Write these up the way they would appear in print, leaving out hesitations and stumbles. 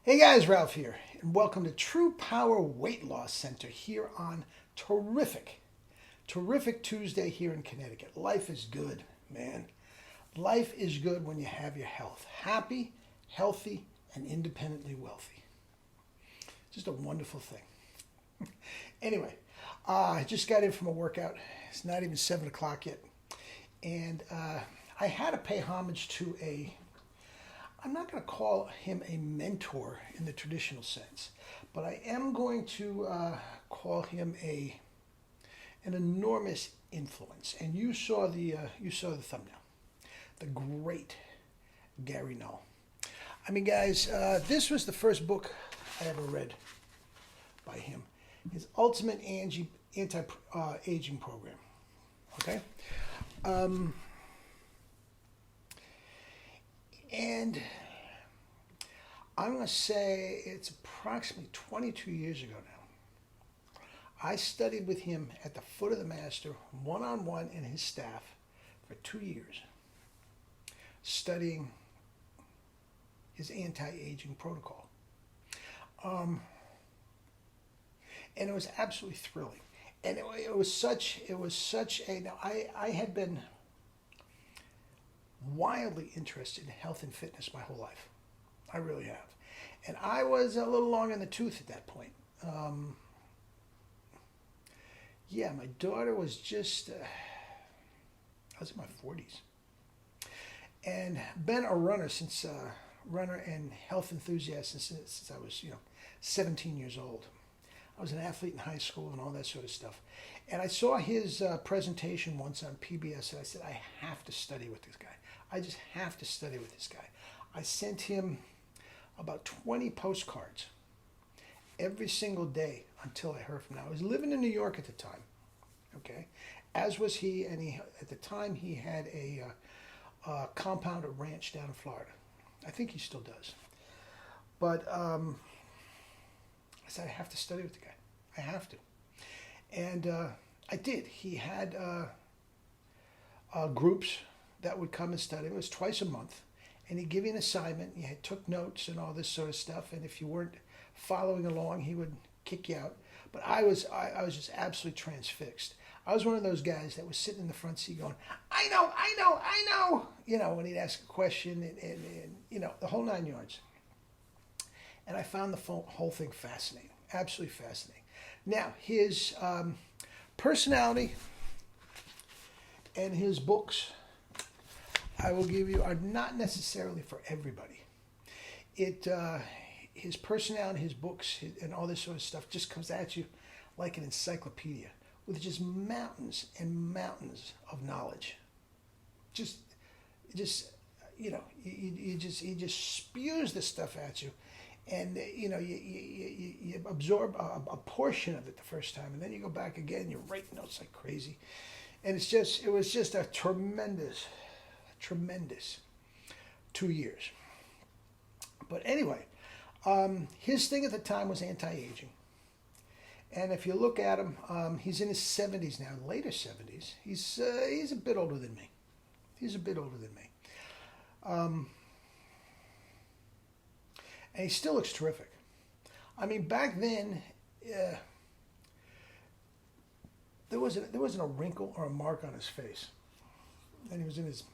Hey guys, Ralph here, and welcome to True Power Weight Loss Center here on terrific Tuesday here in Connecticut. Life is good, man. Life is good when you have your health. Happy, healthy, and independently wealthy. Just a wonderful thing. Anyway, I just got in from a workout. It's not even 7 o'clock yet. And I had to pay homage to I'm not going to call him a mentor in the traditional sense, but I am going to call him an enormous influence. And you saw the thumbnail, the great Gary Null. I mean, guys, this was the first book I ever read by him. His Ultimate Anti-Aging Program. Okay. And I'm going to say it's approximately 22 years ago now. I studied with him at the foot of the master, one-on-one, and his staff for 2 years, studying his anti-aging protocol. And it was absolutely thrilling. And it was such a, now I had been wildly interested in health and fitness my whole life. I really have. And I was a little long in the tooth at that point. Yeah, my daughter was just, I was in my 40s. And been a runner runner and health enthusiast since I was, 17 years old. I was an athlete in high school and all that sort of stuff. And I saw his presentation once on PBS, and I said, I have to study with this guy. I just have to study with this guy. I sent him about 20 postcards every single day until I heard from him. I was living in New York at the time, okay? As was he, and at the time he had a compound, a ranch down in Florida. I think he still does. But I said, I have to study with the guy. I have to. And I did. He had groups that would come and study. It was twice a month. And he'd give you an assignment. You took notes and all this sort of stuff. And if you weren't following along, he would kick you out. But I was just absolutely transfixed. I was one of those guys that was sitting in the front seat going, I know. When he'd ask a question and the whole 9 yards. And I found the whole thing fascinating, absolutely fascinating. Now, his personality and his books, I will give you, are not necessarily for everybody. His personality, his books, and all this sort of stuff just comes at you like an encyclopedia with just mountains and mountains of knowledge. He just spews this stuff at you. And you absorb a portion of it the first time, and then you go back again. You write notes like crazy, and it was just a tremendous 2 years. But anyway, his thing at the time was anti-aging, and if you look at him, he's in his 70s now, later 70s. He's a bit older than me. And he still looks terrific. I mean, back then, there wasn't a wrinkle or a mark on his face. And he was in his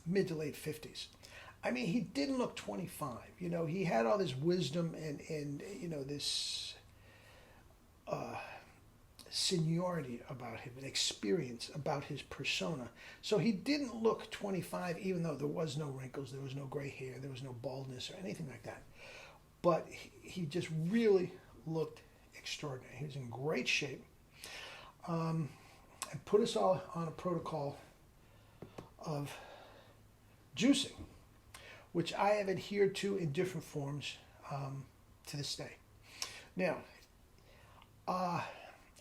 mid to late 50s. I mean, he didn't look 25. He had all this wisdom and this seniority about him, an experience about his persona. So he didn't look 25, even though there was no wrinkles, there was no gray hair, there was no baldness or anything like that. But he just really looked extraordinary. He was in great shape, and put us all on a protocol of juicing, which I have adhered to in different forms to this day. Now,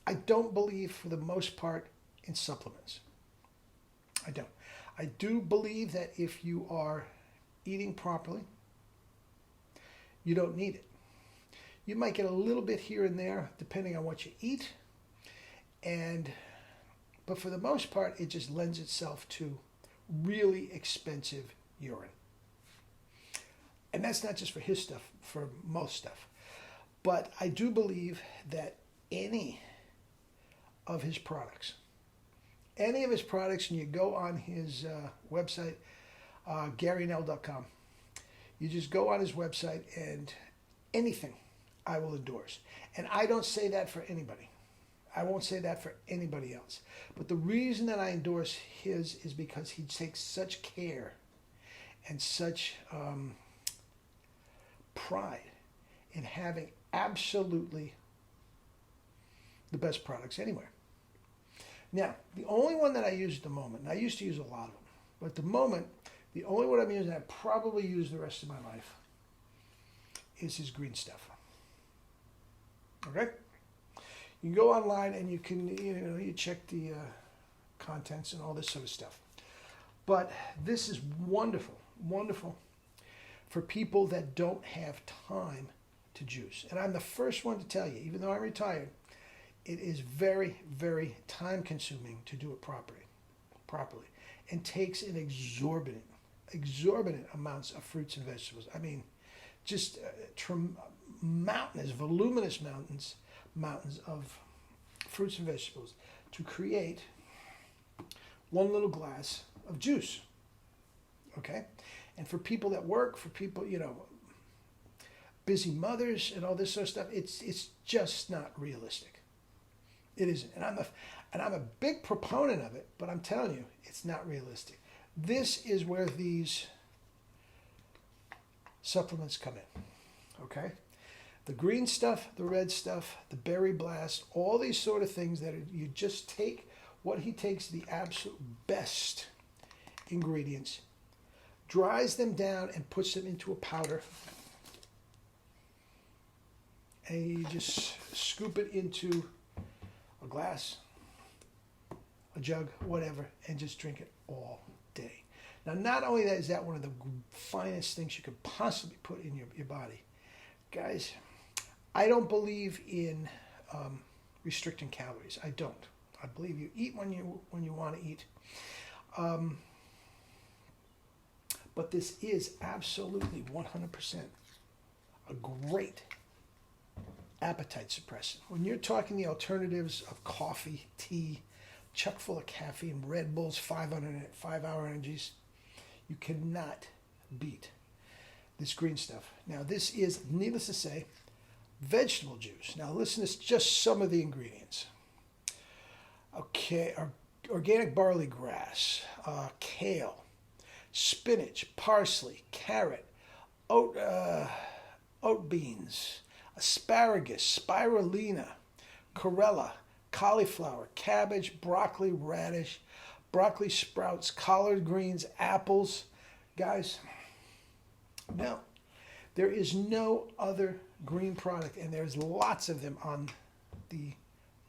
I don't believe, for the most part, in supplements. I don't. I do believe that if you are eating properly, you don't need it. You might get a little bit here and there, depending on what you eat, but for the most part, it just lends itself to really expensive urine. And that's not just for his stuff, for most stuff. But I do believe that any of his products, and you go on his website, GaryNull.com, you just go on his website and anything I will endorse. And I don't say that for anybody. I won't say that for anybody else. But the reason that I endorse his is because he takes such care and such pride in having absolutely the best products anywhere. Now, the only one that I use at the moment, and I used to use a lot of them, but at the moment, the only one I'm using, I probably use the rest of my life, is his green stuff. Okay? You can go online and you can, you check the contents and all this sort of stuff. But this is wonderful, wonderful for people that don't have time to juice. And I'm the first one to tell you, even though I'm retired, it is very, very time consuming to do it properly, and takes an exorbitant amounts of fruits and vegetables. I mean, just mountainous, voluminous mountains of fruits and vegetables to create one little glass of juice. Okay? And for people that work, for people, busy mothers and all this sort of stuff, it's just not realistic. It isn't. And I'm a big proponent of it, but I'm telling you, it's not realistic. This is where these supplements come in. Okay? The green stuff, the red stuff, the berry blast, all these sort of things that you just take what he takes, the absolute best ingredients, dries them down and puts them into a powder. And you just scoop it into a glass, a jug, whatever, and just drink it all day. Now, not only that, is that one of the finest things you could possibly put in your body. Guys, I don't believe in restricting calories. I don't. I believe you eat when you want to eat. But this is absolutely 100% a great appetite suppressant. When you're talking the alternatives of coffee, tea, chock full of caffeine, Red Bulls, 5-hour energies, you cannot beat this green stuff. Now, this is, needless to say, vegetable juice. Now, listen to just some of the ingredients. Okay, organic barley grass, kale, spinach, parsley, carrot, oat beans, asparagus, spirulina, chlorella, cauliflower, cabbage, broccoli, radish, broccoli sprouts, collard greens, apples. Guys, no, there is no other green product, and there's lots of them on the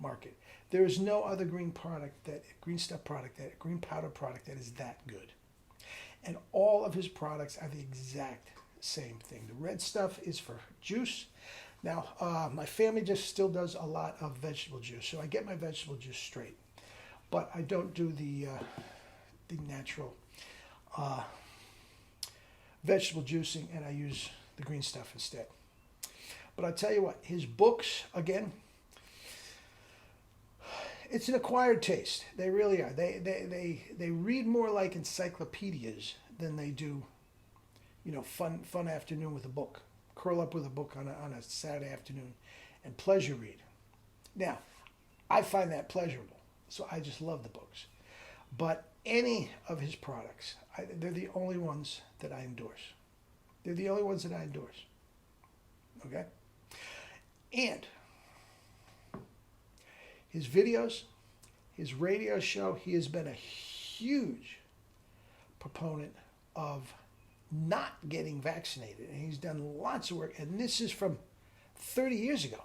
market. There is no other green powder product that is that good. And all of his products are the exact same thing. The red stuff is for juice. Now, my family just still does a lot of vegetable juice, so I get my vegetable juice straight. But I don't do the natural vegetable juicing, and I use the green stuff instead. But I'll tell you what, his books, again, it's an acquired taste. They really are. They read more like encyclopedias than they do, fun afternoon with a book. Curl up with a book on a Saturday afternoon and pleasure read. Now, I find that pleasurable, so I just love the books. But any of his products, they're the only ones that I endorse. They're the only ones that I endorse. Okay? And his videos, his radio show, he has been a huge proponent of not getting vaccinated. And he's done lots of work. And this is from 30 years ago.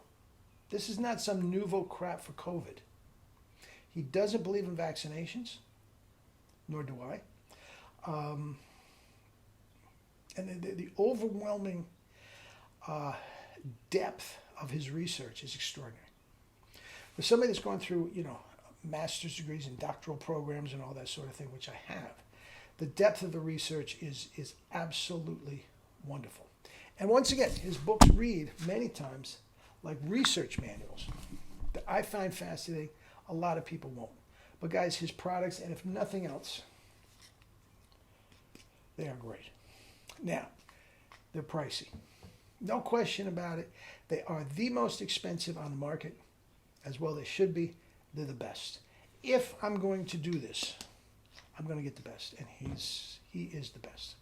This is not some nouveau crap for COVID. He doesn't believe in vaccinations, nor do I. And the overwhelming depth of his research is extraordinary. For somebody that's gone through, master's degrees and doctoral programs and all that sort of thing, which I have, the depth of the research is absolutely wonderful. And once again, his books read many times like research manuals that I find fascinating. A lot of people won't. But guys, his products, and if nothing else, they are great. Now, they're pricey. No question about it. They are the most expensive on the market. As well they should be. They're the best. If I'm going to do this, I'm going to get the best. And he is the best.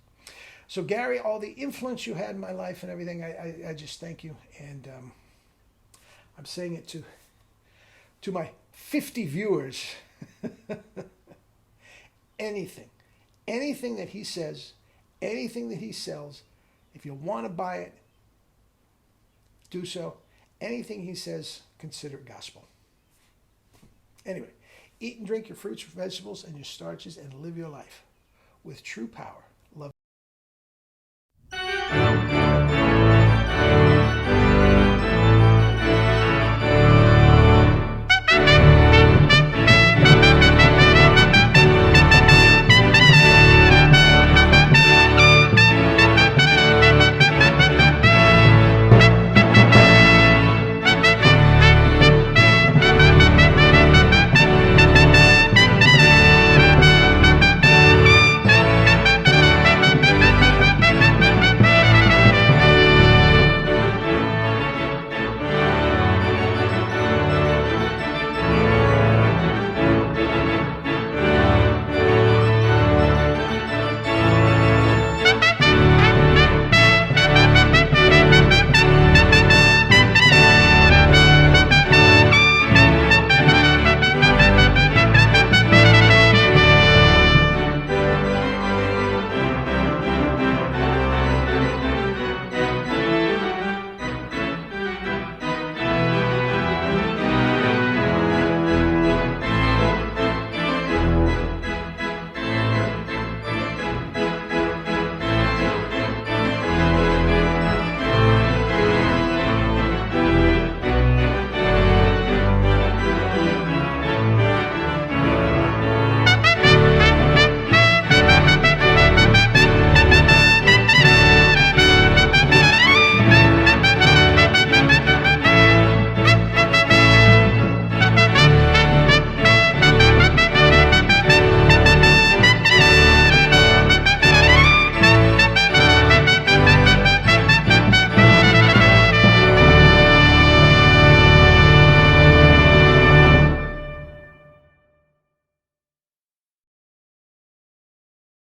So Gary, all the influence you had in my life and everything, I just thank you. And I'm saying it to my 50 viewers. Anything that he says, anything that he sells, if you want to buy it, do so. Anything he says, consider it gospel. Anyway, eat and drink your fruits, vegetables, and your starches, and live your life with true power